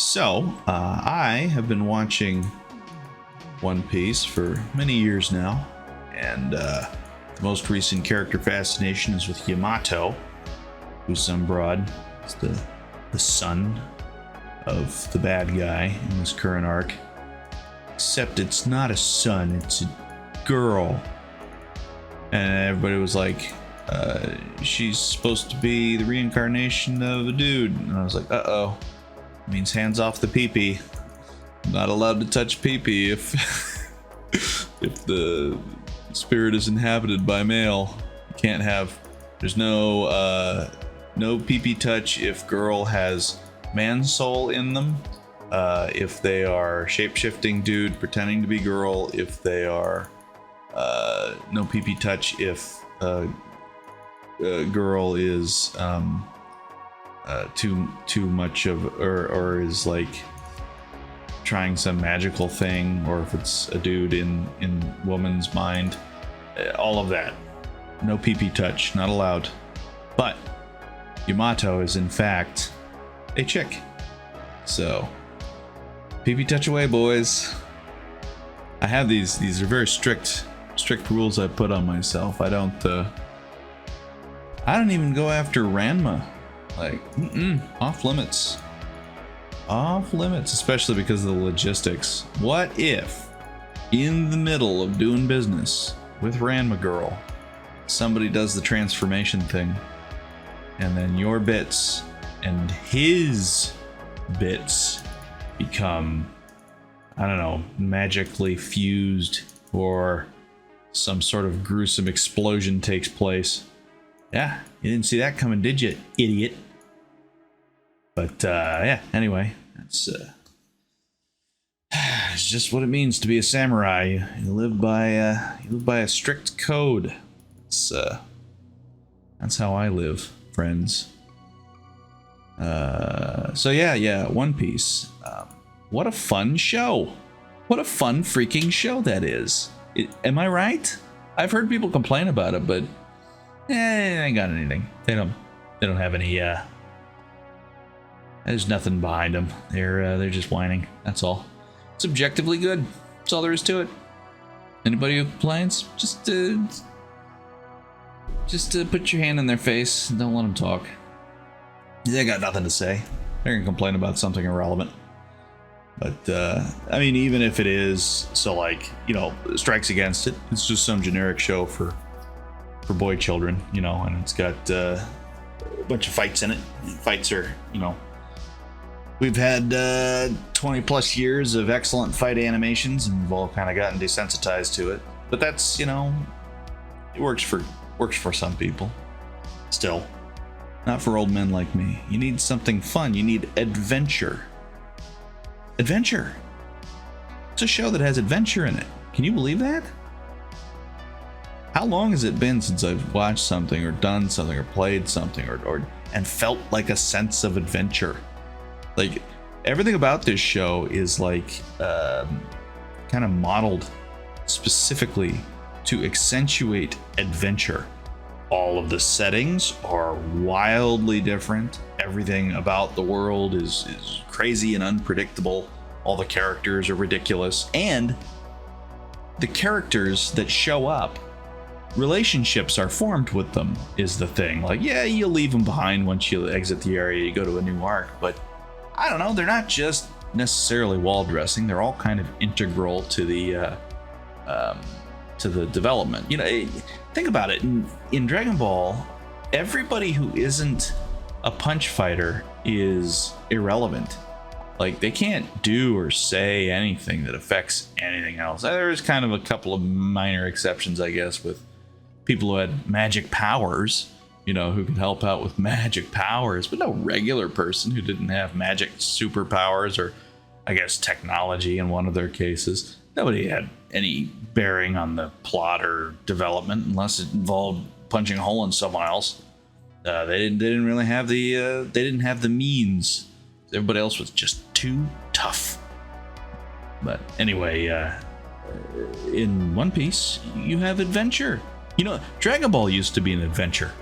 I have been watching One Piece for many years now, and the most recent character fascination is with Yamato, who's some broad. It's the son of the bad guy in this current arc. Except it's not a son, it's a girl. And everybody was like, she's supposed to be the reincarnation of a dude. And I was like, uh-oh. Means hands off the pee-pee. Not allowed to touch pee-pee if if the spirit is inhabited by male. Can't have. There's no pee-pee touch if girl has man soul in them. If they are shape-shifting dude pretending to be girl. If they are no pee-pee touch if girl is too much of or is like trying some magical thing, or if it's a dude in woman's mind. All of that, no pee-pee touch, not allowed. But Yamato is in fact a chick, so pee-pee touch away, boys. I have these are very strict rules I put on myself. I don't even go after Ranma. Like, off limits, especially because of the logistics. What if in the middle of doing business with Ranma girl, somebody does the transformation thing, and then your bits and his bits become, I don't know, magically fused, or some sort of gruesome explosion takes place? Yeah, you didn't see that coming, did you, idiot? But yeah, anyway, that's it's just what it means to be a samurai. You live by a strict code. That's how I live, friends. So yeah, One Piece. What a fun show! What a fun freaking show that is. Am I right? I've heard people complain about it, but they ain't got anything. They don't have any. There's nothing behind them. They're just whining. That's all. It's objectively good. That's all there is to it. Anybody who complains, just put your hand in their face and don't let them talk. They got nothing to say. They're gonna complain about something irrelevant. But I mean, even if it is, so like, strikes against it. It's just some generic show for boy children, and it's got a bunch of fights in it. Fights are, we've had 20 plus years of excellent fight animations, and we've all kind of gotten desensitized to it. But that's, it works for some people. Still, not for old men like me. You need something fun. You need adventure. Adventure. It's a show that has adventure in it. Can you believe that? How long has it been since I've watched something or done something or played something or and felt like a sense of adventure? Like, everything about this show is like kind of modeled specifically to accentuate adventure. All of the settings are wildly different. Everything about the world is crazy and unpredictable. All the characters are ridiculous, and the characters that show up, relationships are formed with them is the thing. Like, yeah, you leave them behind once you exit the area, you go to a new arc, but I don't know, they're not just necessarily wall dressing. They're all kind of integral to the development. Think about it. In Dragon Ball, everybody who isn't a punch fighter is irrelevant. Like, they can't do or say anything that affects anything else. There's kind of a couple of minor exceptions, I guess, with people who had magic powers, who could help out with magic powers, but no regular person who didn't have magic superpowers, or I guess technology in one of their cases. Nobody had any bearing on the plot or development unless it involved punching a hole in someone else. They didn't really have the means. Everybody else was just too tough. But anyway, in One Piece, you have adventure. Dragon Ball used to be an adventure.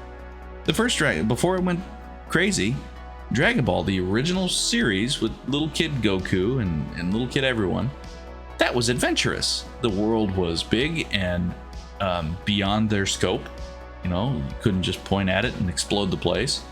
The first Dragon, before it went crazy, Dragon Ball, the original series with little kid Goku and little kid everyone, that was adventurous. The world was big and beyond their scope. You know, you couldn't just point at it and explode the place.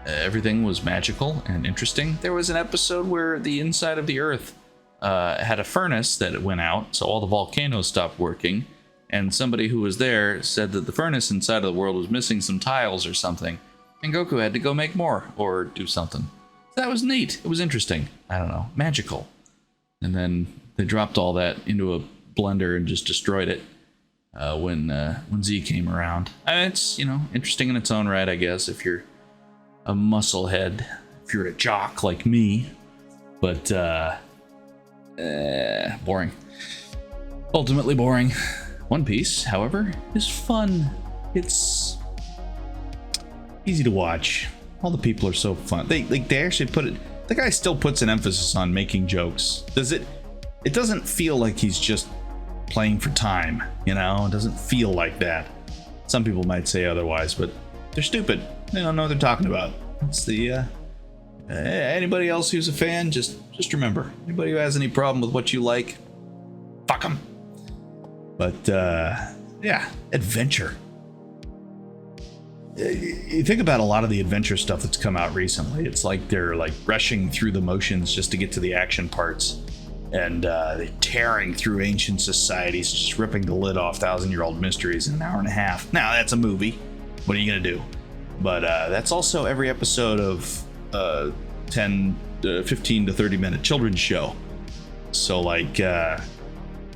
Everything was magical and interesting. There was an episode where the inside of the Earth had a furnace that went out, so all the volcanoes stopped working. And somebody who was there said that the furnace inside of the world was missing some tiles or something. And Goku had to go make more or do something. So that was neat. It was interesting. I don't know. Magical. And then they dropped all that into a blender and just destroyed it when Z came around. And it's, you know, interesting in its own right, I guess, if you're a musclehead, if you're a jock like me. But, boring. Ultimately boring. One Piece, however, is fun. It's easy to watch. All the people are so fun. They actually put it. The guy still puts an emphasis on making jokes. It doesn't feel like he's just playing for time, you know? It doesn't feel like that. Some people might say otherwise, but they're stupid. They don't know what they're talking about. It's the anybody else who's a fan, just remember, anybody who has any problem with what you like, fuck them. But yeah, adventure. You think about a lot of the adventure stuff that's come out recently. It's like they're like rushing through the motions just to get to the action parts, and they're tearing through ancient societies, just ripping the lid off thousand-year-old mysteries in an hour and a half. Now that's a movie. What are you gonna do? But that's also every episode of 10, 15 to 30-minute children's show. So like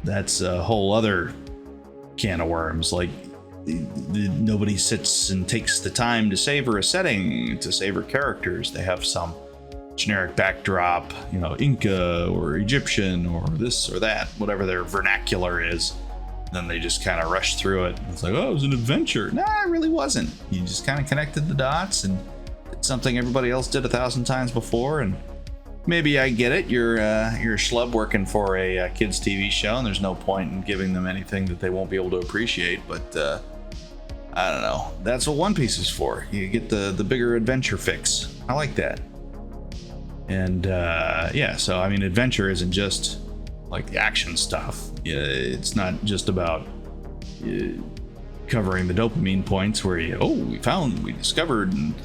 that's a whole other can of worms. Like nobody sits and takes the time to savor a setting, to savor characters. They have some generic backdrop, you know, Inca or Egyptian or this or that, whatever their vernacular is. Then they just kind of rush through it. It's like, oh, it was an adventure. Nah, it really wasn't. You just kind of connected the dots and did something everybody else did 1,000 times before. And maybe I get it. You're a schlub working for a kids TV show, and there's no point in giving them anything that they won't be able to appreciate. But I don't know. That's what One Piece is for. You get the bigger adventure fix. I like that. And yeah, so I mean, adventure isn't just like the action stuff. It's not just about covering the dopamine points where we discovered, and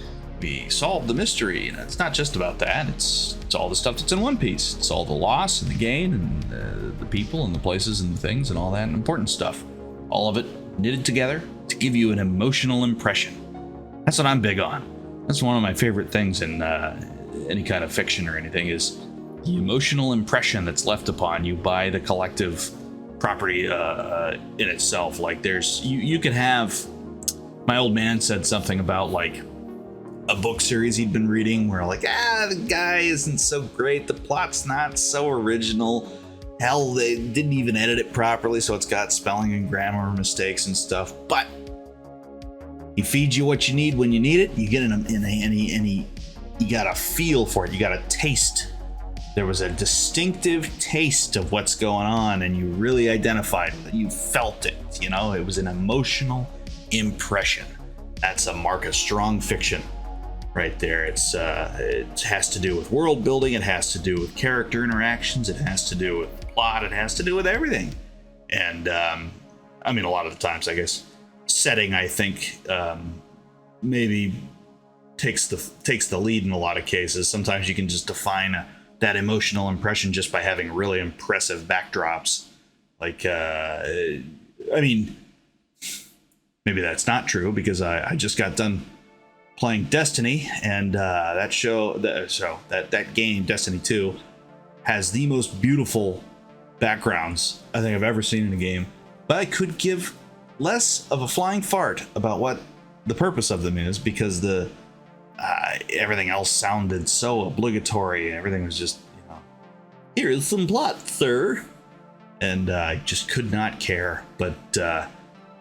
we solved the mystery. And it's not just about that. It's all the stuff that's in One Piece. It's all the loss and the gain and the people and the places and the things and all that important stuff. All of it knitted together to give you an emotional impression. That's what I'm big on. That's one of my favorite things in any kind of fiction or anything, is the emotional impression that's left upon you by the collective property in itself. Like you could have, my old man said something about like a book series he'd been reading where like, the guy isn't so great, the plot's not so original, hell, they didn't even edit it properly, so it's got spelling and grammar mistakes and stuff, but he feeds you what you need when you need it. You get you got a feel for it, you got a taste. There was a distinctive taste of what's going on, and you really identified with it. You felt it, you know? It was an emotional impression. That's a mark of strong fiction right there. It has to do with world building. It has to do with character interactions. It has to do with plot. It has to do with everything. And I mean, a lot of the times, I guess, setting, I think, maybe takes the lead in a lot of cases. Sometimes you can just define that emotional impression just by having really impressive backdrops. Like, I mean, maybe that's not true, because I just got done playing Destiny, and that game, Destiny 2, has the most beautiful backgrounds I think I've ever seen in a game. But I could give less of a flying fart about what the purpose of them is, because everything else sounded so obligatory, and everything was just, here is some plot, sir. And I just could not care. But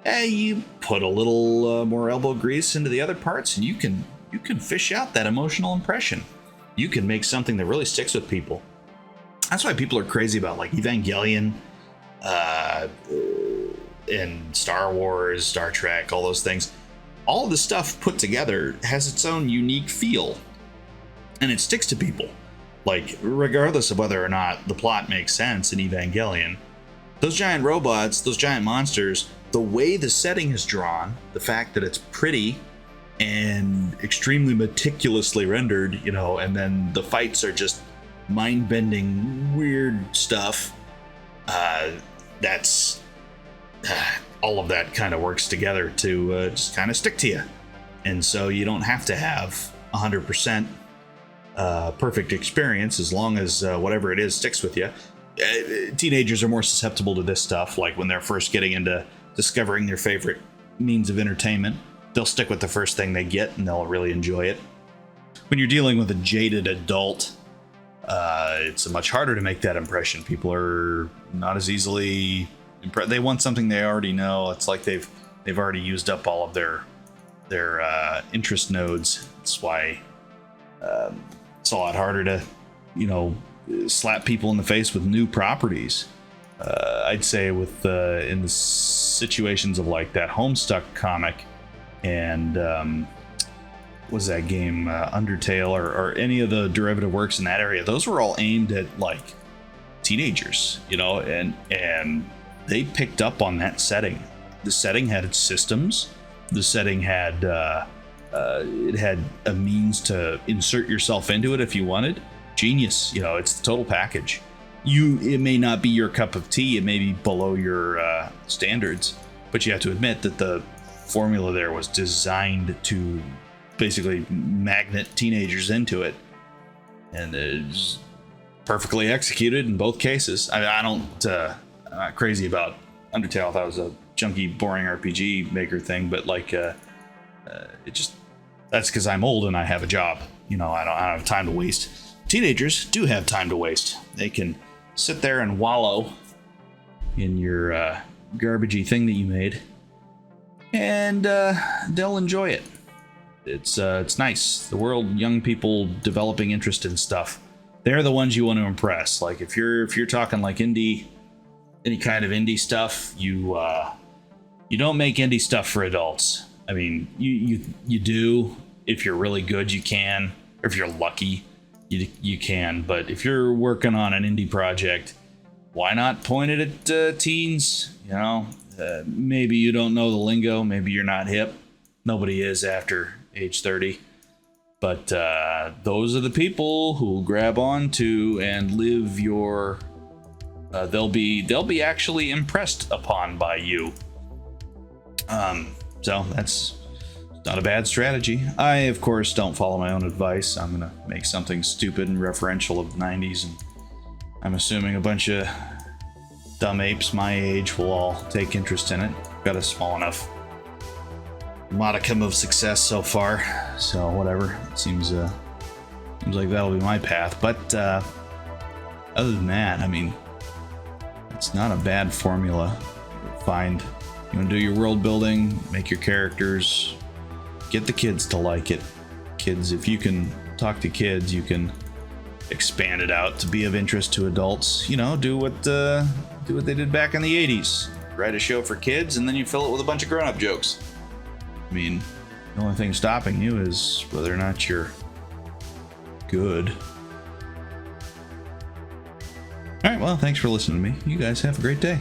you put a little more elbow grease into the other parts, and you can fish out that emotional impression. You can make something that really sticks with people. That's why people are crazy about like Evangelion, and Star Wars, Star Trek, all those things. All of the stuff put together has its own unique feel. and it sticks to people. Like, regardless of whether or not the plot makes sense in Evangelion, those giant robots, those giant monsters, the way the setting is drawn, the fact that it's pretty and extremely meticulously rendered, you know, and then the fights are just mind-bending, weird stuff. That's all of that kind of works together to just kind of stick to you. And so you don't have to have 100% perfect experience as long as whatever it is sticks with you. Teenagers are more susceptible to this stuff, like when they're first getting into discovering their favorite means of entertainment. They'll stick with the first thing they get and they'll really enjoy it. When you're dealing with a jaded adult, it's much harder to make that impression. People are not as easily impressed. They want something they already know. It's like they've already used up all of their interest nodes. That's why it's a lot harder to, you know, slap people in the face with new properties. I'd say with in the situations of like that Homestuck comic and was that game Undertale or any of the derivative works in that area, those were all aimed at like teenagers, you know, and they picked up on that setting. The setting had its systems. The setting had it had a means to insert yourself into it if you wanted. Genius, you know, it's the total package. It may not be your cup of tea, it may be below your standards, but you have to admit that the formula there was designed to basically magnet teenagers into it, and it's perfectly executed in both cases. I'm not crazy about Undertale. I thought it was a junky, boring RPG maker thing, but like that's because I'm old and I have a job. You know, I don't have time to waste. Teenagers do have time to waste. They can sit there and wallow in your garbagey thing that you made, and they'll enjoy it. It's nice. The world, young people developing interest in stuff, they're the ones you want to impress. Like if you're talking like any kind of indie stuff, you don't make indie stuff for adults. I mean, you do. If you're really good, you can. Or if you're lucky, you can. But if you're working on an indie project, why not point it at teens? You know, maybe you don't know the lingo. Maybe you're not hip. Nobody is after age 30. But those are the people who grab onto and live your. They'll be actually impressed upon by you. So that's not a bad strategy. I, of course, don't follow my own advice. I'm gonna make something stupid and referential of the 90s, and I'm assuming a bunch of dumb apes my age will all take interest in it. Got a small enough modicum of success so far, so whatever. It seems like that'll be my path. But other than that, I mean, it's not a bad formula. You want to do your world building, make your characters, get the kids to like it. Kids, if you can talk to kids, you can expand it out to be of interest to adults. You know, do what they did back in the 80s. Write a show for kids and then you fill it with a bunch of grown-up jokes. I mean, the only thing stopping you is whether or not you're good. All right, well, thanks for listening to me. You guys have a great day.